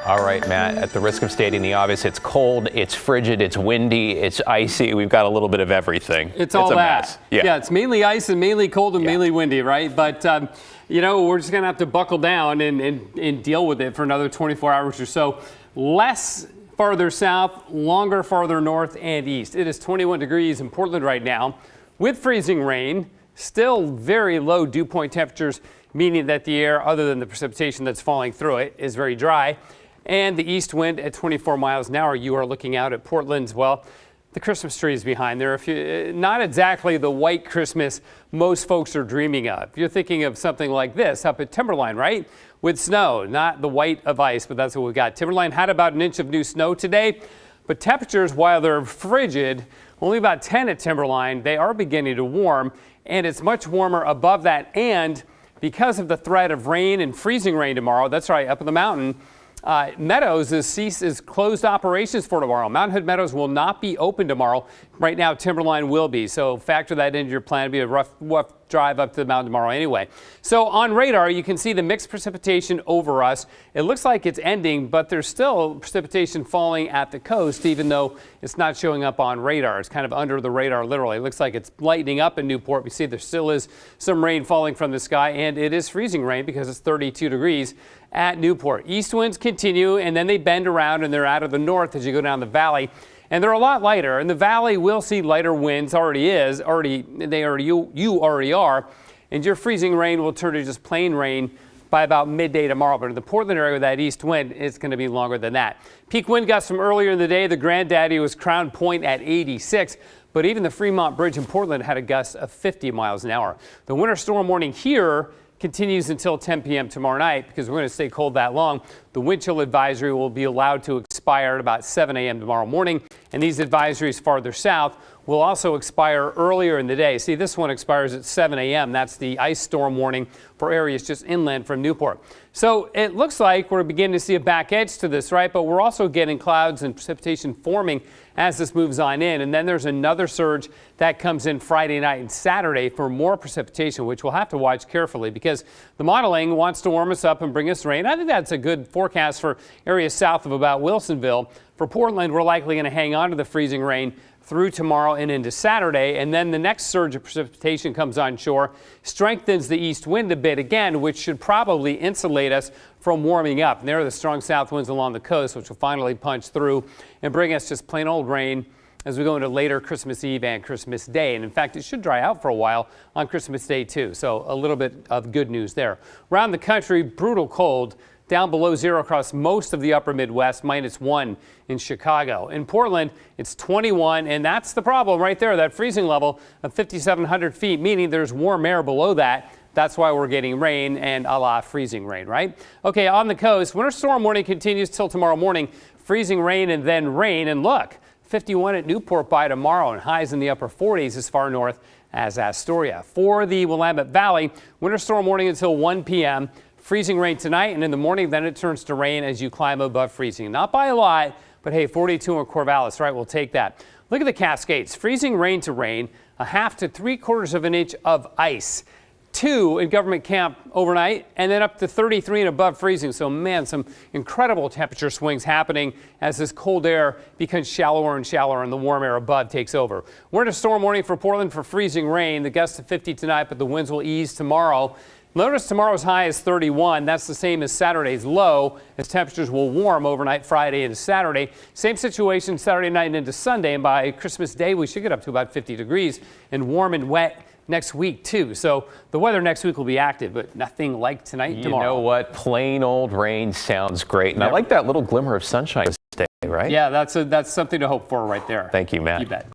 All right, Matt, at the risk of stating the obvious, it's cold, it's frigid, it's windy, it's icy. We've got a little bit of everything. It's all a that. Mess. Yeah, it's mainly ice and mainly cold and mainly windy, right? But, we're just going to have to buckle down and deal with it for another 24 hours or so. Less farther south, longer farther north and east. It is 21 degrees in Portland right now with freezing rain. Still very low dew point temperatures, meaning that the air, other than the precipitation that's falling through it, is very dry. And the east wind at 24 miles an hour. You are looking out at Portland's, well, the Christmas tree is behind there. If you, not exactly the white Christmas most folks are dreaming of. You're thinking of something like this up at Timberline, right? With snow, not the white of ice, but that's what we got. Timberline had about an inch of new snow today, but temperatures, while they're frigid, only about 10 at Timberline, they are beginning to warm, and it's much warmer above that. And because of the threat of rain and freezing rain tomorrow, that's right, up in the mountain, Meadows is closed operations for tomorrow. Mountain Hood Meadows will not be open tomorrow. Right now, Timberline will be. So factor that into your plan. It'll be a rough drive up to the mountain tomorrow anyway. So on radar, you can see the mixed precipitation over us. It looks like it's ending, but there's still precipitation falling at the coast, even though it's not showing up on radar. It's kind of under the radar, literally. It looks like it's lightening up in Newport. We see there still is some rain falling from the sky, and it is freezing rain because it's 32 degrees at Newport. East winds continue, and then they bend around, and they're out of the north as you go down the valley. And they're a lot lighter. In the valley, we'll see lighter winds. You already are. And your freezing rain will turn to just plain rain by about midday tomorrow. But in the Portland area with that east wind, it's going to be longer than that. Peak wind gusts from earlier in the day. The Granddaddy was Crown Point at 86. But even the Fremont Bridge in Portland had a gust of 50 miles an hour. The winter storm warning here continues until 10 p.m. tomorrow night because we're going to stay cold that long. The wind chill advisory will be allowed to expire at about 7 a.m. tomorrow morning, and these advisories farther south will also expire earlier in the day. See, this one expires at 7 a.m. That's the ice storm warning for areas just inland from Newport. So it looks like we're beginning to see a back edge to this, right? But we're also getting clouds and precipitation forming as this moves on in. And then there's another surge that comes in Friday night and Saturday for more precipitation, which we'll have to watch carefully because the modeling wants to warm us up and bring us rain. I think that's a good forecast for areas south of about Wilsonville. For Portland, we're likely going to hang on to the freezing rain through tomorrow and into Saturday, and then the next surge of precipitation comes onshore, strengthens the east wind a bit again, which should probably insulate us from warming up. And there are the strong south winds along the coast, which will finally punch through and bring us just plain old rain as we go into later Christmas Eve and Christmas Day. And in fact, it should dry out for a while on Christmas Day too, so a little bit of good news there. Around the country, brutal cold. Down below zero across most of the upper Midwest, -1 in Chicago. In Portland, it's 21, and that's the problem right there, that freezing level of 5,700 feet, meaning there's warm air below that. That's why we're getting rain and a la freezing rain, right? Okay, on the coast, winter storm warning continues till tomorrow morning. Freezing rain and then rain, and look, 51 at Newport by tomorrow, and highs in the upper 40s as far north as Astoria. For the Willamette Valley, winter storm warning until 1 p.m., freezing rain tonight, and in the morning, then it turns to rain as you climb above freezing. Not by a lot, but hey, 42 in Corvallis, right? We'll take that. Look at the Cascades. Freezing rain to rain, a half to 3/4 of an inch of ice. 2 in Government Camp overnight, and then up to 33 and above freezing. So, man, some incredible temperature swings happening as this cold air becomes shallower and shallower and the warm air above takes over. We're in a storm warning for Portland for freezing rain. The gusts of 50 tonight, but the winds will ease tomorrow. Notice tomorrow's high is 31. That's the same as Saturday's low, as temperatures will warm overnight Friday into Saturday. Same situation Saturday night and into Sunday, and by Christmas Day, we should get up to about 50 degrees and warm and wet next week, too. So the weather next week will be active, but nothing like tonight tomorrow. You know what? Plain old rain sounds great. And I like that little glimmer of sunshine this day, right? Yeah, that's something to hope for right there. Thank you, Matt. You bet.